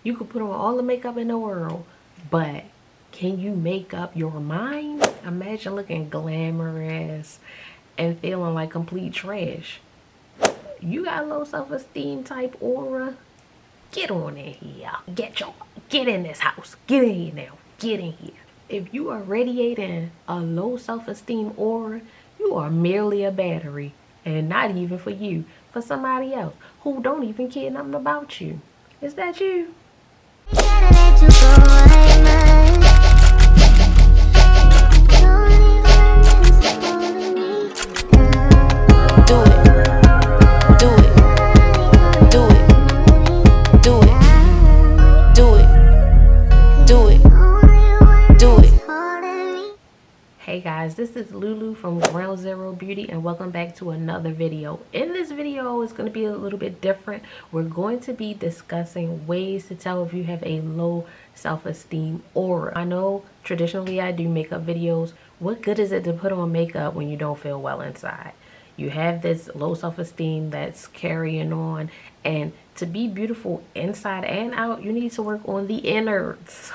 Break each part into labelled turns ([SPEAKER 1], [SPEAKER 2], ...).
[SPEAKER 1] You could put on all the makeup in the world, but can you make up your mind? Imagine looking glamorous and feeling like complete trash. You got low self-esteem type aura, get on in here. Get in this house. Get in here now. Get in here. If you are radiating a low self-esteem aura, you are merely a battery. And not even for you, for somebody else who don't even care nothing about you. Is that you? Hey guys, this is Lulu from Ground Zero Beauty and welcome back to another video. In this video, it's going to be a little bit different. We're going to be discussing ways to tell if you have a low self-esteem aura. I know traditionally I do makeup videos. What good is it to put on makeup when you don't feel well inside? You have this low self-esteem that's carrying on, and to be beautiful inside and out, you need to work on the innards.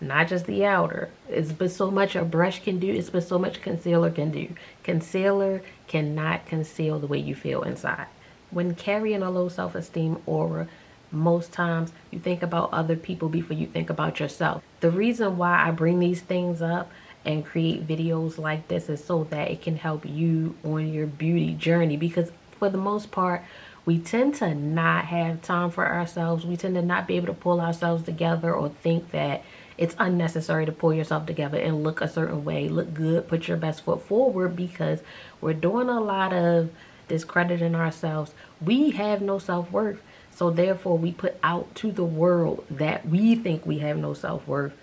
[SPEAKER 1] Not just the outer. It's but so much a brush can do. It's but so much concealer can do. Concealer cannot conceal the way you feel inside. When carrying a low self-esteem aura, most times you think about other people before you think about yourself. The reason why I bring these things up and create videos like this is so that it can help you on your beauty journey, because for the most part, we tend to not have time for ourselves. We tend to not be able to pull ourselves together, or think that it's unnecessary to pull yourself together and look a certain way, look good, put your best foot forward, because we're doing a lot of discrediting ourselves. We have no self-worth. So therefore we put out to the world that we think we have no self-worth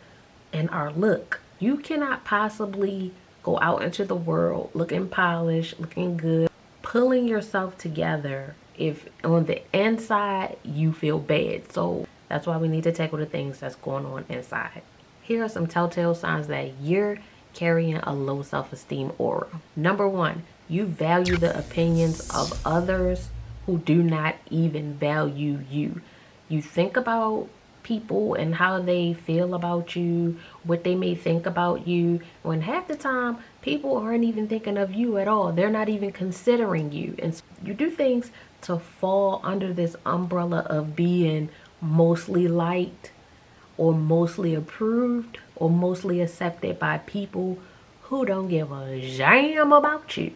[SPEAKER 1] in our look. You cannot possibly go out into the world looking polished, looking good, pulling yourself together if on the inside you feel bad. So that's why we need to tackle the things that's going on inside. Here are some telltale signs that you're carrying a low self-esteem aura. Number one, you value the opinions of others who do not even value you. You think about people and how they feel about you, what they may think about you, when half the time people aren't even thinking of you at all. They're not even considering you. And so you do things to fall under this umbrella of being mostly liked or mostly approved or mostly accepted by people who don't give a damn about you.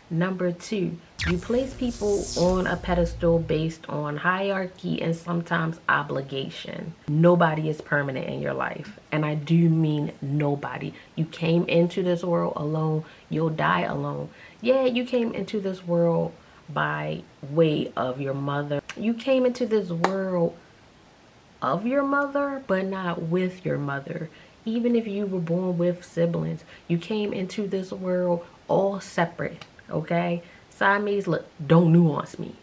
[SPEAKER 1] Number two, you place people on a pedestal based on hierarchy and sometimes obligation. Nobody is permanent in your life, and I do mean nobody. You came into this world alone, you'll die alone. Yeah, you came into this world by way of your mother. You came into this world of your mother, but not with your mother. Even if you were born with siblings, you came into this world all separate, okay? Siamese, look, don't nuance me.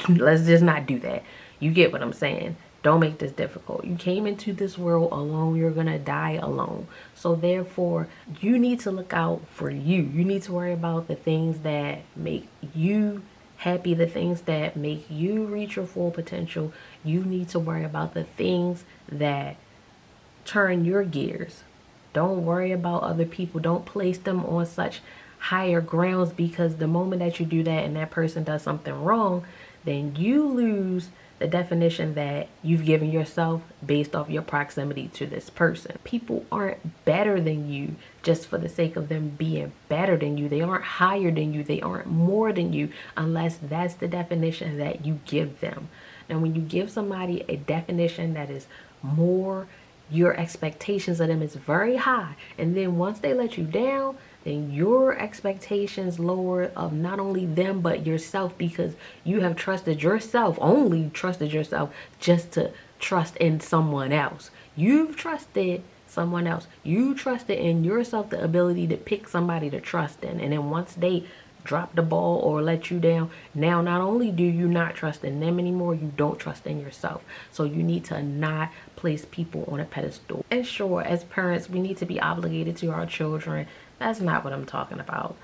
[SPEAKER 1] Let's just not do that. You get what I'm saying. Don't make this difficult. You came into this world alone. You're gonna die alone. So therefore, you need to look out for you. You need to worry about the things that make you happy, the things that make you reach your full potential. You need to worry about the things that turn your gears. Don't worry about other people. Don't place them on such higher grounds, because the moment that you do that and that person does something wrong, then you lose the definition that you've given yourself based off your proximity to this person. People aren't better than you just for the sake of them being better than you. They aren't higher than you. They aren't more than you, unless that's the definition that you give them. And when you give somebody a definition that is more, your expectations of them is very high. And then once they let you down, then your expectations lower of not only them but yourself, because you have trusted yourself, only trusted yourself just to trust in someone else. You've trusted someone else. You trusted in yourself the ability to pick somebody to trust in. And then once they drop the ball or let you down, now not only do you not trust in them anymore, you don't trust in yourself. So you need to not place people on a pedestal. And sure, as parents, we need to be obligated to our children. That's not what I'm talking about.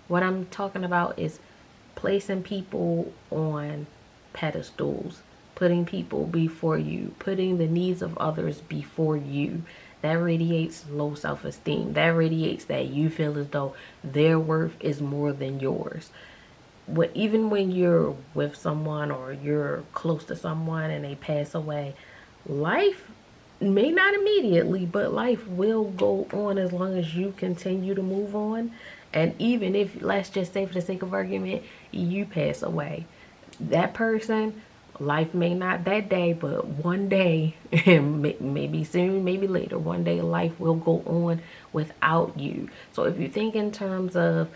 [SPEAKER 1] What I'm talking about is placing people on pedestals putting people before you, putting the needs of others before you. That radiates low self-esteem. That radiates that you feel as though their worth is more than yours. Even when you're with someone or you're close to someone and they pass away, life may not immediately, but life will go on as long as you continue to move on. And even if, let's just say for the sake of argument, you pass away, that person, life may not that day, but one day, maybe soon, maybe later, one day life will go on without you. So if you think in terms of,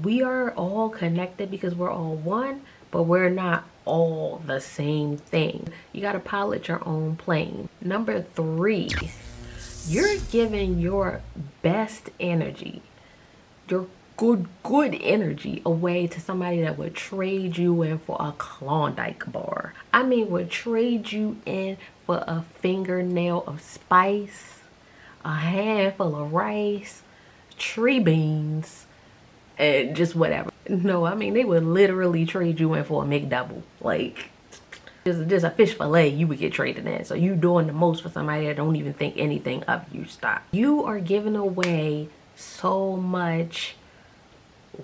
[SPEAKER 1] we are all connected because we're all one, but we're not all the same thing. You got to pilot your own plane. Number 3, you're giving your best energy, your good energy away to somebody that would trade you in for a Klondike bar. I mean, would trade you in for a fingernail of spice, a handful of rice, tree beans, and just whatever. No, I mean, they would literally trade you in for a McDouble. Like, just a fish fillet you would get traded in. So you doing the most for somebody that don't even think anything of you. Stop. You are giving away so much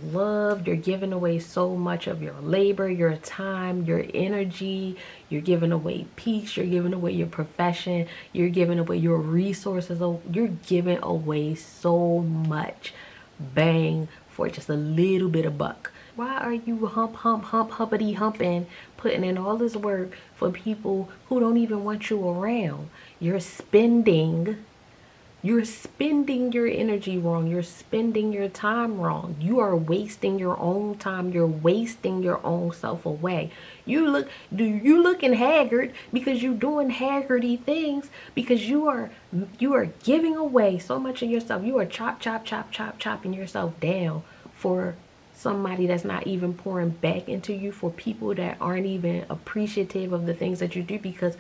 [SPEAKER 1] love. You're giving away so much of your labor, your time, your energy. You're giving away peace. You're giving away your profession. You're giving away your resources. You're giving away so much bang for just a little bit of buck. Why are you humpity humping, putting in all this work for people who don't even want you around? You're spending your energy wrong. You're spending your time wrong. You are wasting your own time. You're wasting your own self away. You looking haggard because you're doing haggardy things, because you are giving away so much of yourself. You are chopping yourself down for somebody that's not even pouring back into you, for people that aren't even appreciative of the things that you do, because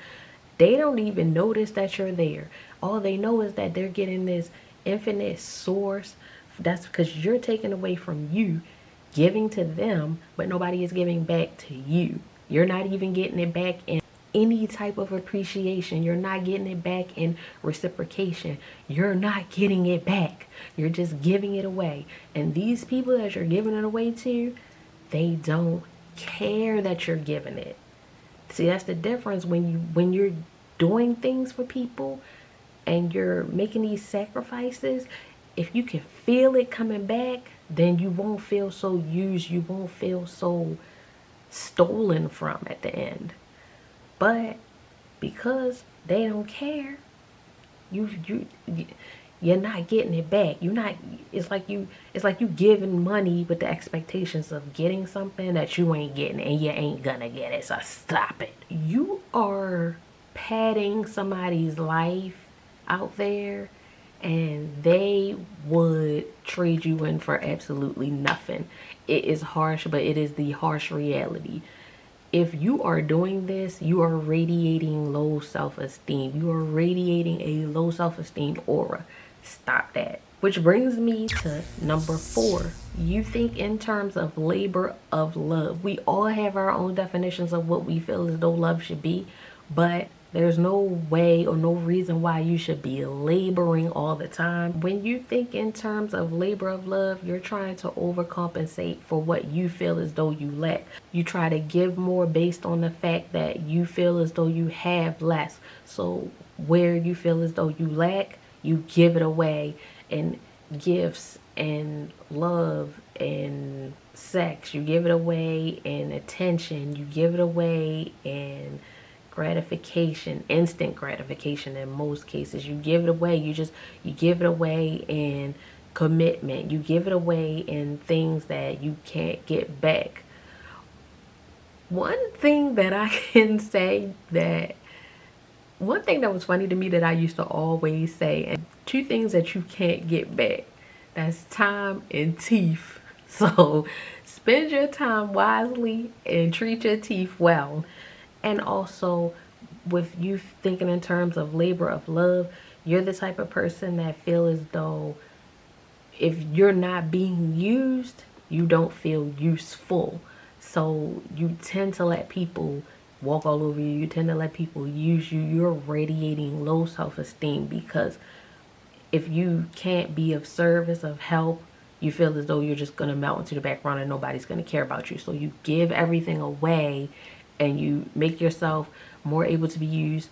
[SPEAKER 1] they don't even notice that you're there. All they know is that they're getting this infinite source. That's because you're taking away from you, giving to them, but nobody is giving back to you. You're not even getting it back in any type of appreciation. You're not getting it back in reciprocation. You're not getting it back. You're just giving it away. And these people that you're giving it away to, they don't care that you're giving it. See, that's the difference when you're doing things for people and you're making these sacrifices. If you can feel it coming back, then you won't feel so used. You won't feel so stolen from at the end. But because they don't care, you're not getting it back. It's like you giving money with the expectations of getting something that you ain't getting, and you ain't gonna get it. So stop it. You are padding somebody's life out there, and they would trade you in for absolutely nothing. It is harsh, but it is the harsh reality. If you are doing this, you are radiating low self-esteem. You are radiating a low self-esteem aura. Stop that. Which brings me to number 4. You think in terms of labor of love. We all have our own definitions of what we feel as though love should be, but there's no way or no reason why you should be laboring all the time. When you think in terms of labor of love, you're trying to overcompensate for what you feel as though you lack. You try to give more based on the fact that you feel as though you have less. So where you feel as though you lack, you give it away in gifts and love and sex. You give it away in attention. You give it away in gratification, instant gratification in most cases. You give it away. You give it away in commitment. You give it away in things that you can't get back. One thing that was funny to me that I used to always say, and 2 things that you can't get back, that's time and teeth. So spend your time wisely and treat your teeth well. And also, with you thinking in terms of labor of love, you're the type of person that feel as though if you're not being used, you don't feel useful. So you tend to let people walk all over you. You tend to let people use you. You're radiating low self-esteem because if you can't be of service, of help, you feel as though you're just going to melt into the background and nobody's going to care about you. So you give everything away and you make yourself more able to be used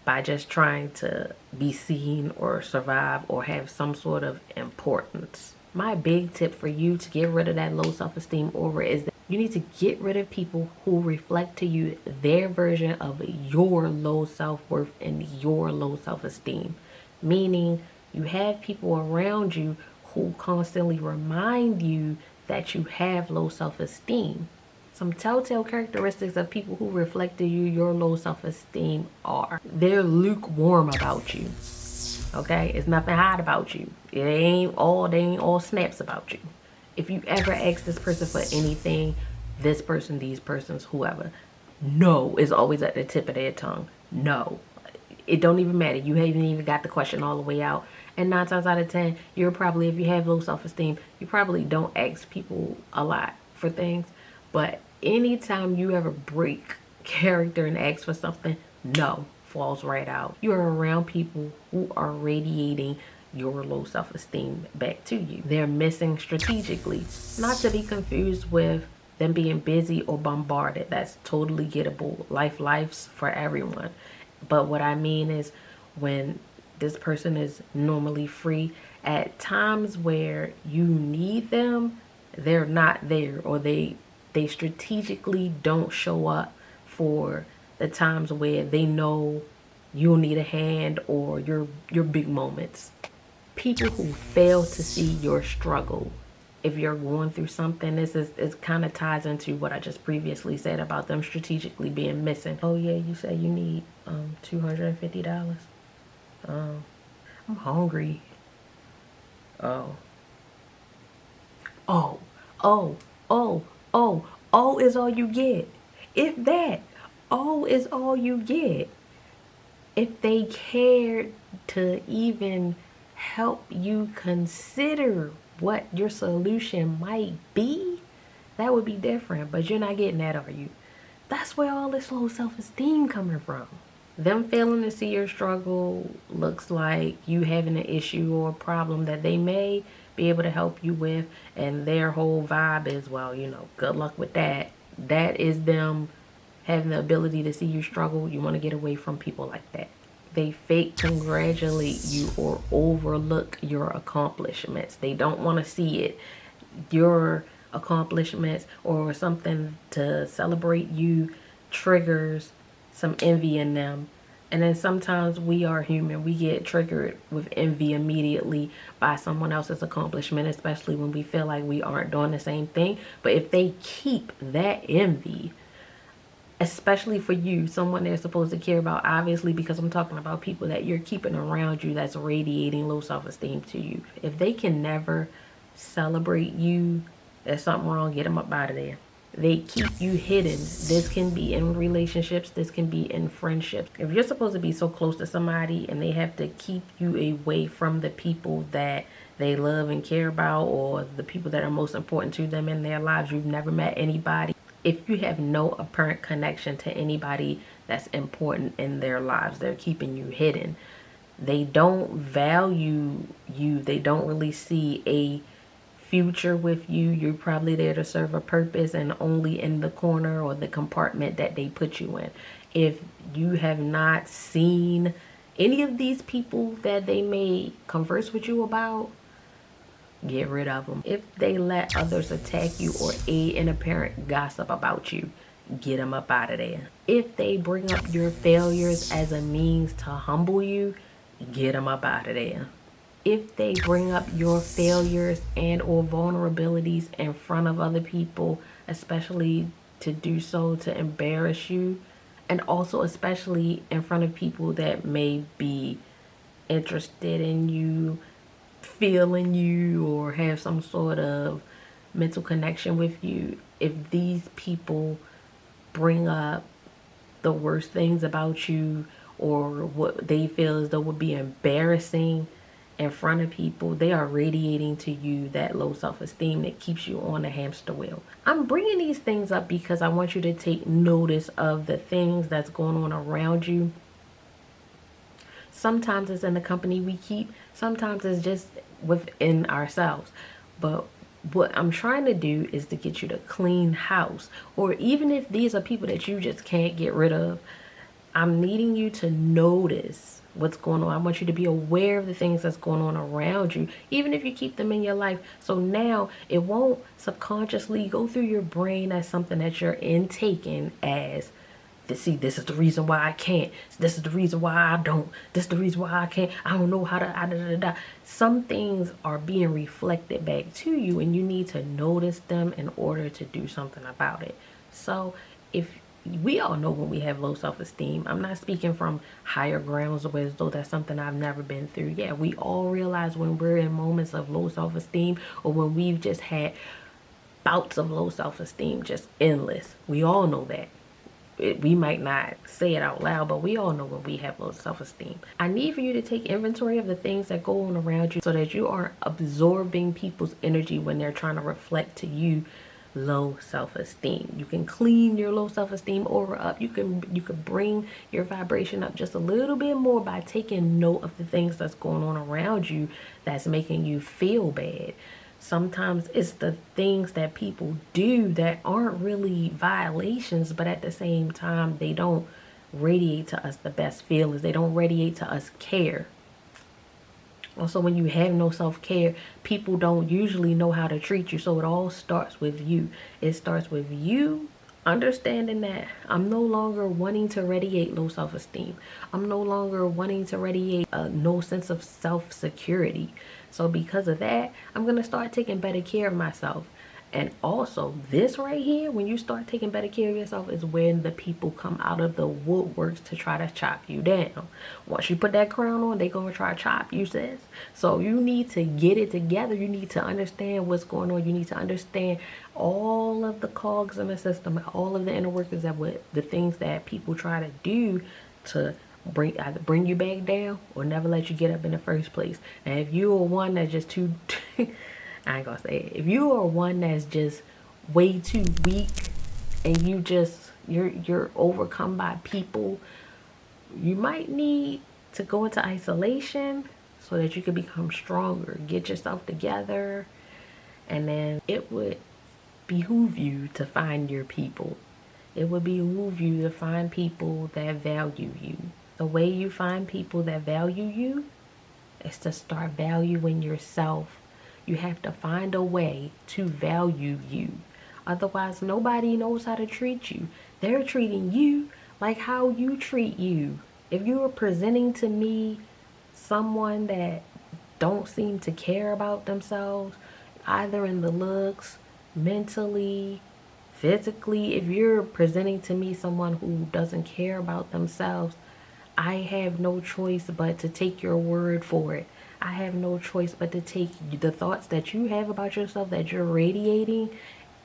[SPEAKER 1] by just trying to be seen or survive or have some sort of importance. My big tip for you to get rid of that low self-esteem aura is that you need to get rid of people who reflect to you their version of your low self-worth and your low self-esteem. Meaning you have people around you who constantly remind you that you have low self-esteem. Some telltale characteristics of people who reflect to you your low self-esteem are they're lukewarm about you. Okay, it's nothing hot about you. They ain't all snaps about you. If you ever ask this person for anything, this person, these persons, whoever, no is always at the tip of their tongue. No. It don't even matter. You haven't even got the question all the way out. And 9 times out of 10, you're probably, if you have low self-esteem, you probably don't ask people a lot for things. But anytime you ever break character and ask for something, no falls right out. You are around people who are radiating your low self-esteem back to you. They're missing strategically, not to be confused with them being busy or bombarded. That's totally gettable. Life's for everyone. But what I mean is when this person is normally free, at times where you need them, they're not there, or they strategically don't show up for the times where they know you'll need a hand or your big moments. People who fail to see your struggle. If you're going through something, this kind of ties into what I just previously said about them strategically being missing. Oh yeah, you say you need $250. I'm hungry. Oh oh oh oh oh oh is all you get. If that, oh is all you get. If they cared to even help you consider what your solution might be, that would be different. But you're not getting that, are you? That's where all this low self-esteem coming from. Them failing to see your struggle looks like you having an issue or a problem that they may be able to help you with, and their whole vibe is, well, you know, good luck with that. That is them having the ability to see you struggle. You want to get away from people like that. They fake congratulate you or overlook your accomplishments. They don't want to see it. Your accomplishments or something to celebrate you triggers some envy in them. And then sometimes we are human. We get triggered with envy immediately by someone else's accomplishment, especially when we feel like we aren't doing the same thing. But if they keep that envy, especially for you, someone they're supposed to care about, obviously, because I'm talking about people that you're keeping around you that's radiating low self-esteem to you. If they can never celebrate you, there's something wrong. Get them up out of there. They keep you hidden. This can be in relationships. This can be in friendships. If you're supposed to be so close to somebody and they have to keep you away from the people that they love and care about, or the people that are most important to them in their lives, you've never met anybody. If you have no apparent connection to anybody that's important in their lives, they're keeping you hidden. They don't value you. They don't really see a future with you. You're probably there to serve a purpose and only in the corner or the compartment that they put you in. If you have not seen any of these people that they may converse with you about, get rid of them. If they let others attack you or aid in apparent gossip about you, get them up out of there. If they bring up your failures as a means to humble you, get them up out of there. If they bring up your failures and or vulnerabilities in front of other people, especially to do so to embarrass you, and also especially in front of people that may be interested in you, feeling you, or have some sort of mental connection with you, if these people bring up the worst things about you or what they feel as though would be embarrassing, in front of people, they are radiating to you that low self-esteem that keeps you on the hamster wheel. I'm bringing these things up because I want you to take notice of the things that's going on around you. Sometimes it's in the company we keep, sometimes it's just within ourselves. But what I'm trying to do is to get you to clean house. Or even if these are people that you just can't get rid of, I'm needing you to notice what's going on. I want you to be aware of the things that's going on around you, even if you keep them in your life. So now it won't subconsciously go through your brain as something that you're intaking as, see, this is the reason why I can't. This is the reason why I don't. This is the reason why I can't. I don't know how to. Some things are being reflected back to you, and you need to notice them in order to do something about it. So if we all know when we have low self-esteem, I'm not speaking from higher grounds or as though that's something I've never been through. Yeah, we all realize when we're in moments of low self-esteem, or when we've just had bouts of low self-esteem, just endless. We all know that. We might not say it out loud, but we all know when we have low self-esteem. I need for you to take inventory of the things that go on around you so that you aren't absorbing people's energy when they're trying to reflect to you low self-esteem. You can clean your low self-esteem aura up. You can bring your vibration up just a little bit more by taking note of the things that's going on around you that's making you feel bad. Sometimes it's the things that people do that aren't really violations, but at the same time, they don't radiate to us the best feelings. They don't radiate to us care. Also, when you have no self-care, people don't usually know how to treat you. So it all starts with you. It starts with you understanding that I'm no longer wanting to radiate low self-esteem. I'm no longer wanting to radiate no sense of self-security. So because of that, I'm going to start taking better care of myself. And also, this right here, when you start taking better care of yourself, is when the people come out of the woodworks to try to chop you down. Once you put that crown on, they're going to try to chop you, sis. So you need to get it together. You need to understand what's going on. You need to understand all of the cogs in the system, all of the inner workings of the things that people try to do to either bring you back down or never let you get up in the first place. And if you are one that's just too I ain't gonna say it. If you are one that's just way too weak and you're overcome by people, you might need to go into isolation so that you can become stronger. Get yourself together, and then it would behoove you to find your people. It would behoove you to find people that value you. The way you find people that value you is to start valuing yourself. You have to find a way to value you. Otherwise, nobody knows how to treat you. They're treating you like how you treat you. If you are presenting to me someone that don't seem to care about themselves, either in the looks, mentally, physically, if you're presenting to me someone who doesn't care about themselves, I have no choice but to take your word for it. I have no choice but to take the thoughts that you have about yourself that you're radiating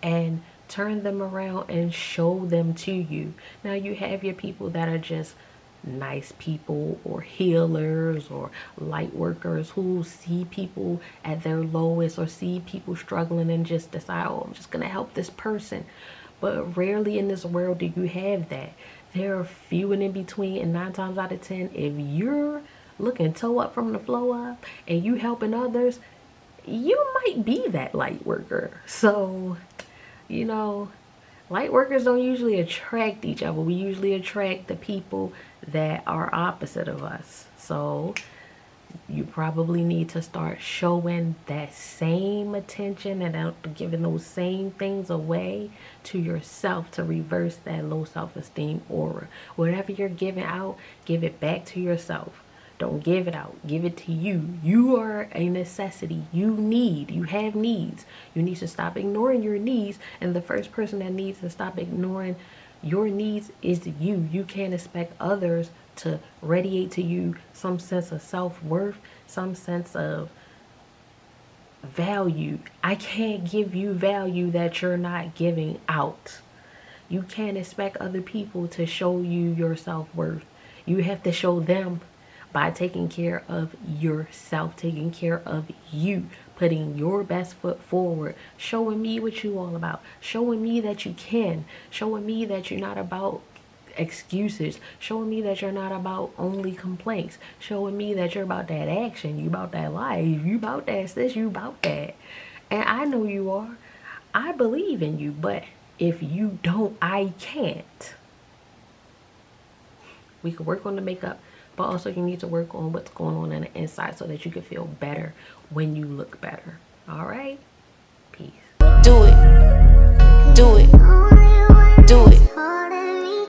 [SPEAKER 1] and turn them around and show them to you. Now you have your people that are just nice people or healers or light workers who see people at their lowest or see people struggling and just decide, oh, I'm just going to help this person. But rarely in this world do you have that. There are few and in between, and 9 times out of 10, if you're looking toe up from the floor up and you helping others, you might be that light worker. So, you know, light workers don't usually attract each other. We usually attract the people that are opposite of us. So you probably need to start showing that same attention and giving those same things away to yourself to reverse that low self-esteem aura. Whatever you're giving out, give it back to yourself. Don't give it out. Give it to you. You are a necessity. You have needs. You need to stop ignoring your needs. And the first person that needs to stop ignoring your needs is you. You can't expect others to radiate to you some sense of self-worth, some sense of value. I can't give you value that you're not giving out. You can't expect other people to show you your self-worth. You have to show them by taking care of yourself, taking care of you, putting your best foot forward, showing me what you all about, showing me that you can, showing me that you're not about excuses, showing me that you're not about only complaints, showing me that you're about that action, you about that life, you about that this, you about that. And I know you are. I believe in you, but if you don't, I can't. We can work on the makeup, but also you need to work on what's going on the inside so that you can feel better when you look better. All right? Peace.
[SPEAKER 2] Do it. Do it.